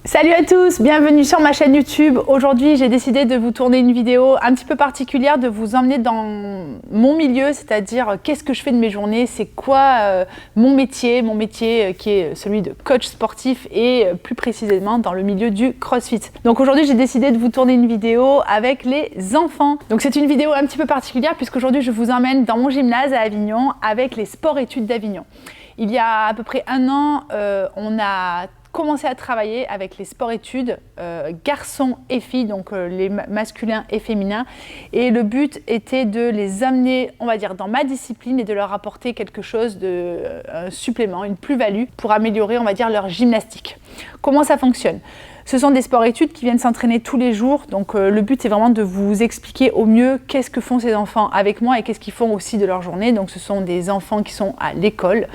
Salut à tous, bienvenue sur ma chaîne YouTube. Aujourd'hui, j'ai décidé de vous tourner une vidéo un petit peu particulière, de vous emmener dans mon milieu, c'est-à-dire qu'est-ce que je fais de mes journées, c'est quoi mon métier qui est celui de coach sportif et plus précisément dans le milieu du CrossFit. Donc aujourd'hui, j'ai décidé de vous tourner une vidéo avec les enfants. Donc c'est une vidéo un petit peu particulière puisqu'aujourd'hui, je vous emmène dans mon gymnase à Avignon avec les sports-études d'Avignon. Il y a à peu près un an, on a commencé à travailler avec les sports-études garçons et filles, donc les masculins et féminins. Et le but était de les amener, on va dire, dans ma discipline et de leur apporter quelque chose de supplément, une plus-value pour améliorer, on va dire, leur gymnastique. Comment ça fonctionne ? Ce sont des sports-études qui viennent s'entraîner tous les jours. Donc le but, c'est vraiment de vous expliquer au mieux qu'est-ce que font ces enfants avec moi et qu'est-ce qu'ils font aussi de leur journée. Donc ce sont des enfants qui sont à l'école,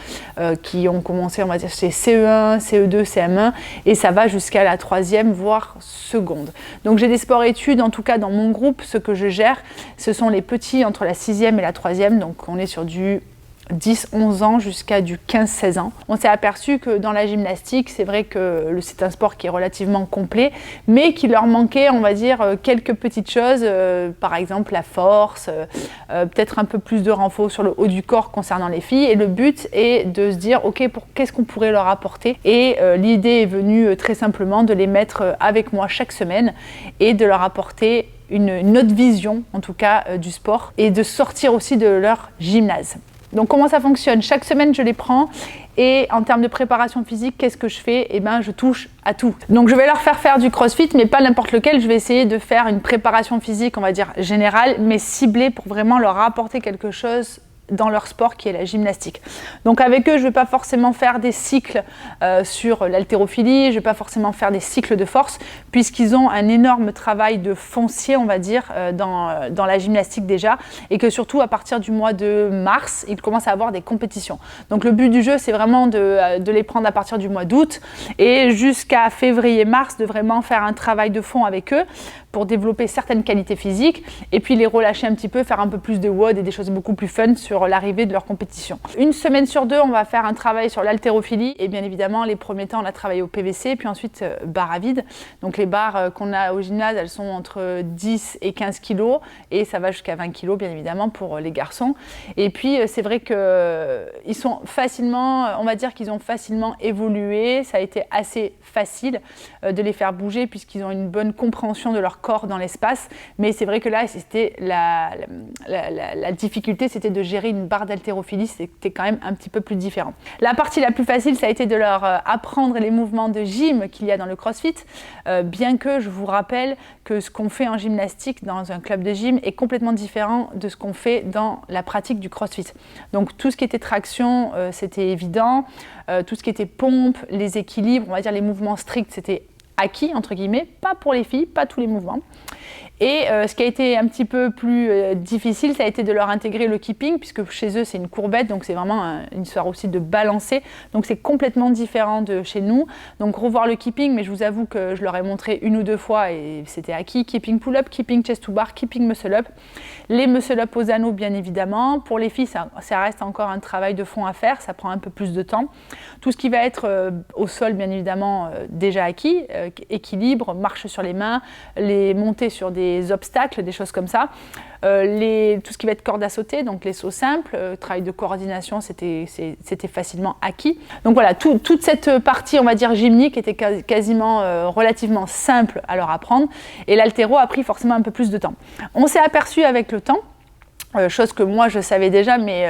qui ont commencé, on va dire, chez CE1, CE2, CM1, et ça va jusqu'à la 3e, voire seconde. Donc j'ai des sports-études, en tout cas dans mon groupe, ce que je gère, ce sont les petits entre la 6e et la 3e. Donc on est sur du 10-11 ans jusqu'à du 15-16 ans. On s'est aperçu que dans la gymnastique, c'est vrai que c'est un sport qui est relativement complet, mais qu'il leur manquait, on va dire, quelques petites choses, par exemple la force, peut-être un peu plus de renfort sur le haut du corps concernant les filles. Et le but est de se dire, ok, qu'est-ce qu'on pourrait leur apporter ? Et l'idée est venue très simplement de les mettre avec moi chaque semaine et de leur apporter une autre vision, en tout cas, du sport et de sortir aussi de leur gymnase. Donc comment ça fonctionne ? Chaque semaine, je les prends et en termes de préparation physique, qu'est-ce que je fais ? Eh bien, je touche à tout. Donc je vais leur faire du CrossFit, mais pas n'importe lequel. Je vais essayer de faire une préparation physique, on va dire générale, mais ciblée pour vraiment leur apporter quelque chose dans leur sport qui est la gymnastique. Donc avec eux, je ne vais pas forcément faire des cycles sur l'haltérophilie, je ne vais pas forcément faire des cycles de force, puisqu'ils ont un énorme travail de foncier, on va dire, dans la gymnastique déjà, et que surtout à partir du mois de mars, ils commencent à avoir des compétitions. Donc le but du jeu, c'est vraiment de les prendre à partir du mois d'août et jusqu'à février-mars, de vraiment faire un travail de fond avec eux pour développer certaines qualités physiques et puis les relâcher un petit peu, faire un peu plus de WOD et des choses beaucoup plus fun sur l'arrivée de leur compétition. Une semaine sur deux, on va faire un travail sur l'haltérophilie et bien évidemment, les premiers temps, on a travaillé au PVC, puis ensuite barre à vide. Donc les barres qu'on a au gymnase, elles sont entre 10 et 15 kg et ça va jusqu'à 20 kg bien évidemment pour les garçons. Et puis c'est vrai qu'ils sont facilement, on va dire qu'ils ont facilement évolué, ça a été assez facile de les faire bouger puisqu'ils ont une bonne compréhension de leur corps dans l'espace, mais c'est vrai que là, c'était la difficulté, c'était de gérer une barre d'haltérophilie, c'était quand même un petit peu plus différent. La partie la plus facile, ça a été de leur apprendre les mouvements de gym qu'il y a dans le CrossFit, bien que je vous rappelle que ce qu'on fait en gymnastique dans un club de gym est complètement différent de ce qu'on fait dans la pratique du CrossFit. Donc tout ce qui était traction, c'était évident, tout ce qui était pompe, les équilibres, on va dire les mouvements stricts, c'était acquis, entre guillemets, pas pour les filles, pas tous les mouvements. Et ce qui a été un petit peu plus difficile, ça a été de leur intégrer le keeping, puisque chez eux, c'est une courbette, donc c'est vraiment une histoire aussi de balancer. Donc c'est complètement différent de chez nous. Donc revoir le keeping, mais je vous avoue que je leur ai montré une ou deux fois et c'était acquis. Keeping pull-up, keeping chest to bar, keeping muscle-up. Les muscle-up aux anneaux, bien évidemment. Pour les filles, ça reste encore un travail de fond à faire, ça prend un peu plus de temps. Tout ce qui va être au sol, bien évidemment, déjà acquis. Équilibre, marche sur les mains, les montées sur des obstacles, des choses comme ça. Tout ce qui va être corde à sauter, donc les sauts simples, travail de coordination, c'était facilement acquis. Donc voilà, toute cette partie, on va dire, gymnique était quasiment relativement simple à leur apprendre. Et l'haltéro a pris forcément un peu plus de temps. On s'est aperçu avec le temps, chose que moi je savais déjà, mais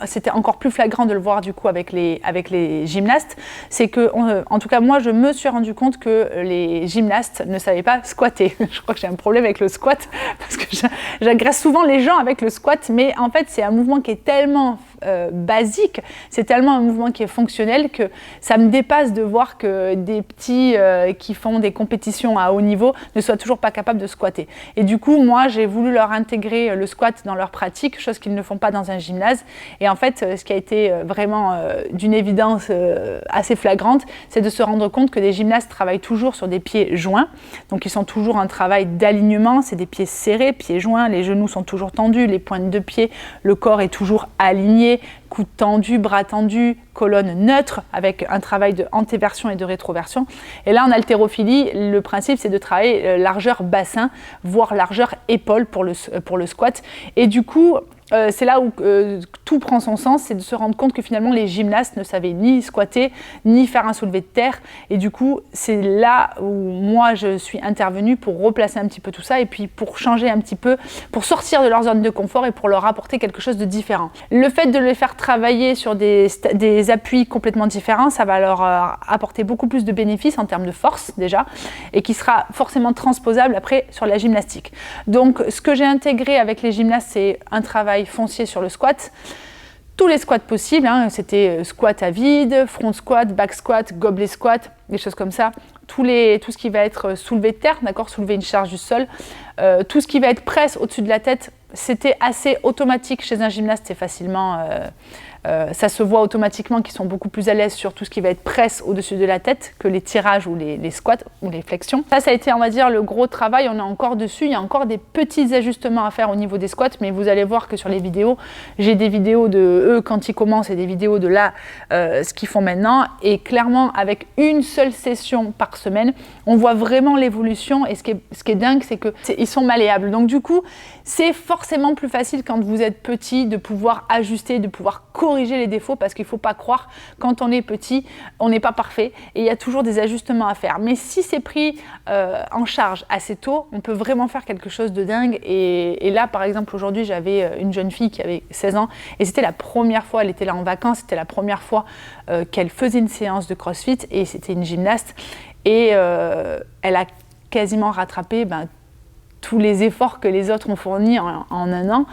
c'était encore plus flagrant de le voir du coup avec les gymnastes, c'est que, en tout cas moi je me suis rendu compte que les gymnastes ne savaient pas squatter. Je crois que j'ai un problème avec le squat, parce que j'agresse souvent les gens avec le squat, mais en fait c'est un mouvement qui est tellement basique, c'est tellement un mouvement qui est fonctionnel que ça me dépasse de voir que des petits qui font des compétitions à haut niveau ne soient toujours pas capables de squatter. Et du coup, moi, j'ai voulu leur intégrer le squat dans leur pratique, chose qu'ils ne font pas dans un gymnase. Et en fait, ce qui a été vraiment d'une évidence assez flagrante, c'est de se rendre compte que les gymnastes travaillent toujours sur des pieds joints. Donc, ils sont toujours en travail d'alignement, c'est des pieds serrés, pieds joints, les genoux sont toujours tendus, les pointes de pied, le corps est toujours aligné, alignés, coudes tendus, bras tendus, colonne neutre, avec un travail de antéversion et de rétroversion. Et là, en haltérophilie, le principe, c'est de travailler largeur bassin, voire largeur épaule pour le squat. Et du coup, c'est là où tout prend son sens, c'est de se rendre compte que finalement les gymnastes ne savaient ni squatter, ni faire un soulevé de terre. Et du coup, c'est là où moi je suis intervenue pour replacer un petit peu tout ça et puis pour changer un petit peu, pour sortir de leur zone de confort et pour leur apporter quelque chose de différent. Le fait de les faire travailler sur des appuis complètement différents, ça va leur apporter beaucoup plus de bénéfices en termes de force déjà et qui sera forcément transposable après sur la gymnastique. Donc ce que j'ai intégré avec les gymnastes, c'est un travail foncier sur le squat, tous les squats possibles, hein, c'était squat à vide, front squat, back squat, gobelet squat, des choses comme ça, tout ce qui va être soulevé de terre, d'accord, soulever une charge du sol, tout ce qui va être presse au-dessus de la tête, c'était assez automatique chez un gymnaste, c'est facilement, ça se voit automatiquement qu'ils sont beaucoup plus à l'aise sur tout ce qui va être presse au-dessus de la tête que les tirages ou les squats ou les flexions. Ça a été, on va dire, le gros travail, on est encore dessus, il y a encore des petits ajustements à faire au niveau des squats, mais vous allez voir que sur les vidéos, j'ai des vidéos de eux quand ils commencent et des vidéos de là, ce qu'ils font maintenant, et clairement, avec une seule session par semaine, on voit vraiment l'évolution, et ce qui est dingue, c'est qu'ils sont malléables. Donc du coup, c'est forcément plus facile quand vous êtes petit de pouvoir ajuster, de pouvoir corriger les défauts, parce qu'il ne faut pas croire, quand on est petit, on n'est pas parfait et il y a toujours des ajustements à faire. Mais si c'est pris en charge assez tôt, on peut vraiment faire quelque chose de dingue. Et là, par exemple, aujourd'hui, j'avais une jeune fille qui avait 16 ans et c'était la première fois, elle était là en vacances, c'était la première fois qu'elle faisait une séance de CrossFit et c'était une gymnaste. Et elle a quasiment rattrapé tous les efforts que les autres ont fournis en un an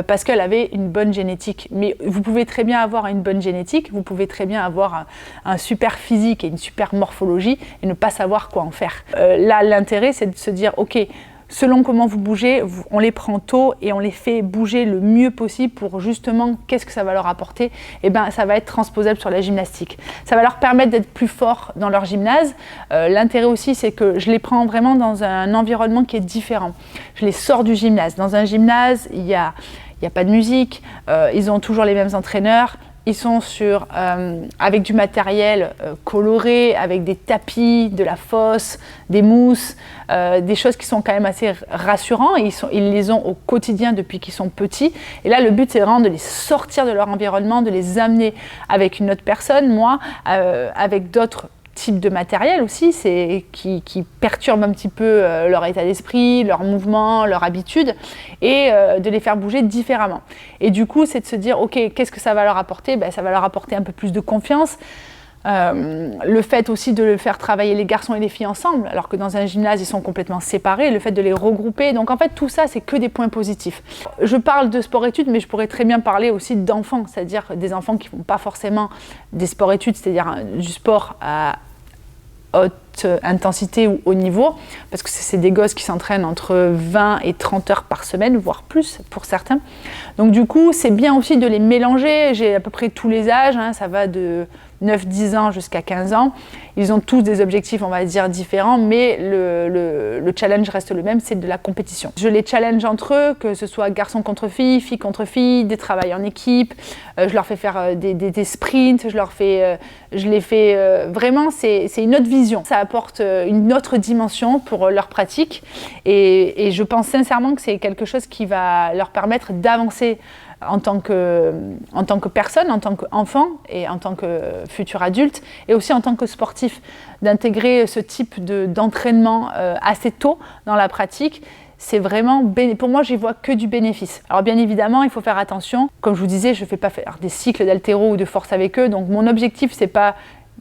parce qu'elle avait une bonne génétique. Mais vous pouvez très bien avoir une bonne génétique, vous pouvez très bien avoir un super physique et une super morphologie et ne pas savoir quoi en faire. Là, l'intérêt, c'est de se dire, ok, selon comment vous bougez, on les prend tôt et on les fait bouger le mieux possible pour justement, qu'est-ce que ça va leur apporter? Et ça va être transposable sur la gymnastique. Ça va leur permettre d'être plus forts dans leur gymnase. L'intérêt aussi, c'est que je les prends vraiment dans un environnement qui est différent. Je les sors du gymnase. Dans un gymnase, il n'y a pas de musique, ils ont toujours les mêmes entraîneurs. Ils sont avec du matériel coloré, avec des tapis, de la fosse, des mousses, des choses qui sont quand même assez rassurants. Et ils les ont au quotidien depuis qu'ils sont petits. Et là, le but, c'est vraiment de les sortir de leur environnement, de les amener avec une autre personne, moi, avec d'autres type de matériel aussi, qui perturbe un petit peu leur état d'esprit, leur mouvement, leur habitude, et de les faire bouger différemment. Et du coup, c'est de se dire, ok, qu'est-ce que ça va leur apporter? Ça va leur apporter un peu plus de confiance. Le fait aussi de le faire travailler les garçons et les filles ensemble, alors que dans un gymnase, ils sont complètement séparés, le fait de les regrouper. Donc en fait, tout ça, c'est que des points positifs. Je parle de sport-études, mais je pourrais très bien parler aussi d'enfants, c'est-à-dire des enfants qui ne font pas forcément des sports-études, c'est-à-dire du sport à haute intensité ou haut niveau, parce que c'est des gosses qui s'entraînent entre 20 et 30 heures par semaine, voire plus pour certains. Donc du coup, c'est bien aussi de les mélanger. J'ai à peu près tous les âges, hein, ça va de 9-10 ans jusqu'à 15 ans. Ils ont tous des objectifs, on va dire, différents, mais le challenge reste le même, c'est de la compétition. Je les challenge entre eux, que ce soit garçon contre fille contre fille, des travails en équipe, je leur fais faire des sprints, je les fais vraiment, c'est une autre vision. Ça apporte une autre dimension pour leur pratique et je pense sincèrement que c'est quelque chose qui va leur permettre d'avancer en tant que personne, en tant qu'enfant et en tant que futur adulte et aussi en tant que sportif, d'intégrer ce type d'entraînement assez tôt dans la pratique. C'est vraiment, pour moi, j'y vois que du bénéfice. Alors bien évidemment, il faut faire attention. Comme je vous disais, je ne fais pas faire des cycles d'haltéro ou de force avec eux. Donc mon objectif, c'est pas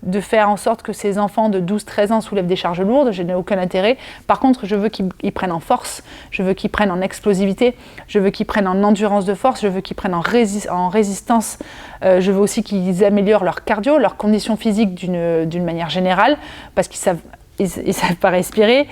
de faire en sorte que ces enfants de 12-13 ans soulèvent des charges lourdes, je n'ai aucun intérêt. Par contre, je veux qu'ils prennent en force, je veux qu'ils prennent en explosivité, je veux qu'ils prennent en endurance de force, je veux qu'ils prennent en résistance, je veux aussi qu'ils améliorent leur cardio, leur condition physique d'une manière générale, parce qu'ils savent pas respirer.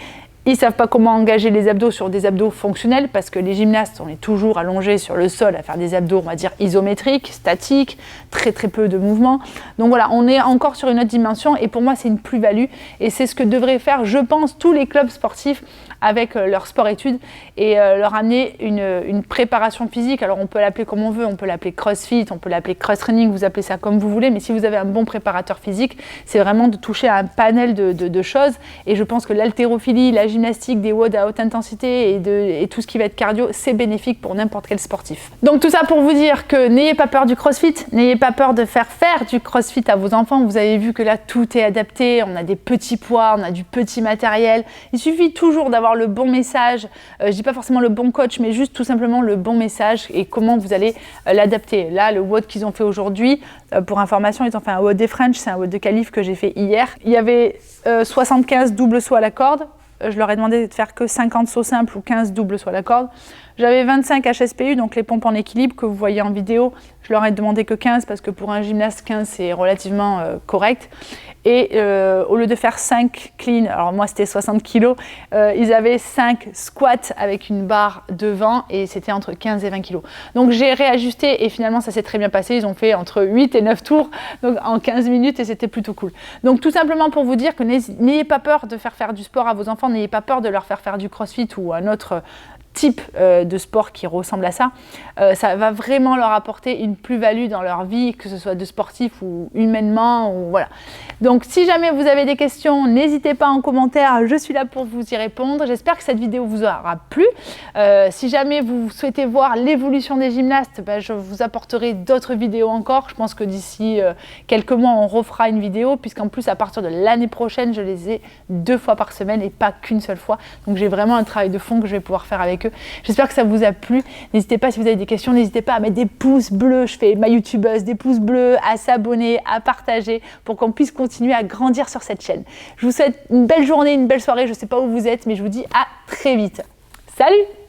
Ils savent pas comment engager les abdos sur des abdos fonctionnels parce que les gymnastes, on est toujours allongés sur le sol à faire des abdos, on va dire isométriques, statiques, très peu de mouvements. Donc voilà, on est encore sur une autre dimension et pour moi c'est une plus-value et c'est ce que devraient faire, je pense, tous les clubs sportifs avec leur sport-études et leur amener une préparation physique. Alors on peut l'appeler comme on veut, on peut l'appeler crossfit, on peut l'appeler cross-training, vous appelez ça comme vous voulez, mais si vous avez un bon préparateur physique, c'est vraiment de toucher à un panel de choses et je pense que l'haltérophilie, la gymnastique, des WOD à haute intensité et tout ce qui va être cardio, c'est bénéfique pour n'importe quel sportif. Donc tout ça pour vous dire que n'ayez pas peur du crossfit, n'ayez pas peur de faire du crossfit à vos enfants. Vous avez vu que là tout est adapté, on a des petits poids, on a du petit matériel. Il suffit toujours d'avoir le bon message, je dis pas forcément le bon coach, mais juste tout simplement le bon message et comment vous allez l'adapter. Là, le WOD qu'ils ont fait aujourd'hui, pour information, ils ont fait un WOD des French, c'est un WOD de qualif que j'ai fait hier. Il y avait 75 double sauts à la corde. Je leur ai demandé de faire que 50 sauts simples ou 15 double sauts à la corde. J'avais 25 HSPU, donc les pompes en équilibre que vous voyez en vidéo. Je leur ai demandé que 15 parce que pour un gymnaste, 15 c'est relativement correct. Et au lieu de faire 5 clean, alors moi c'était 60 kg, ils avaient 5 squats avec une barre devant et c'était entre 15 et 20 kg. Donc j'ai réajusté et finalement ça s'est très bien passé. Ils ont fait entre 8 et 9 tours donc en 15 minutes et c'était plutôt cool. Donc tout simplement pour vous dire que n'ayez pas peur de faire du sport à vos enfants, n'ayez pas peur de leur faire du crossfit ou un autre type de sport qui ressemble à ça. Ça va vraiment leur apporter une plus-value dans leur vie, que ce soit de sportif ou humainement, ou voilà. Donc si jamais vous avez des questions, n'hésitez pas en commentaire, je suis là pour vous y répondre. J'espère que cette vidéo vous aura plu. Si jamais vous souhaitez voir l'évolution des gymnastes, je vous apporterai d'autres vidéos encore. Je pense que d'ici quelques mois, on refera une vidéo, puisqu'en plus, à partir de l'année prochaine, je les ai 2 fois par semaine et pas qu'une seule fois. Donc j'ai vraiment un travail de fond que je vais pouvoir faire avec eux. J'espère que ça vous a plu. N'hésitez pas, si vous avez des questions, n'hésitez pas à mettre des pouces bleus. Je fais ma youtubeuse, des pouces bleus, à s'abonner, à partager pour qu'on puisse continuer à grandir sur cette chaîne. Je vous souhaite une belle journée, une belle soirée. Je ne sais pas où vous êtes, mais je vous dis à très vite. Salut!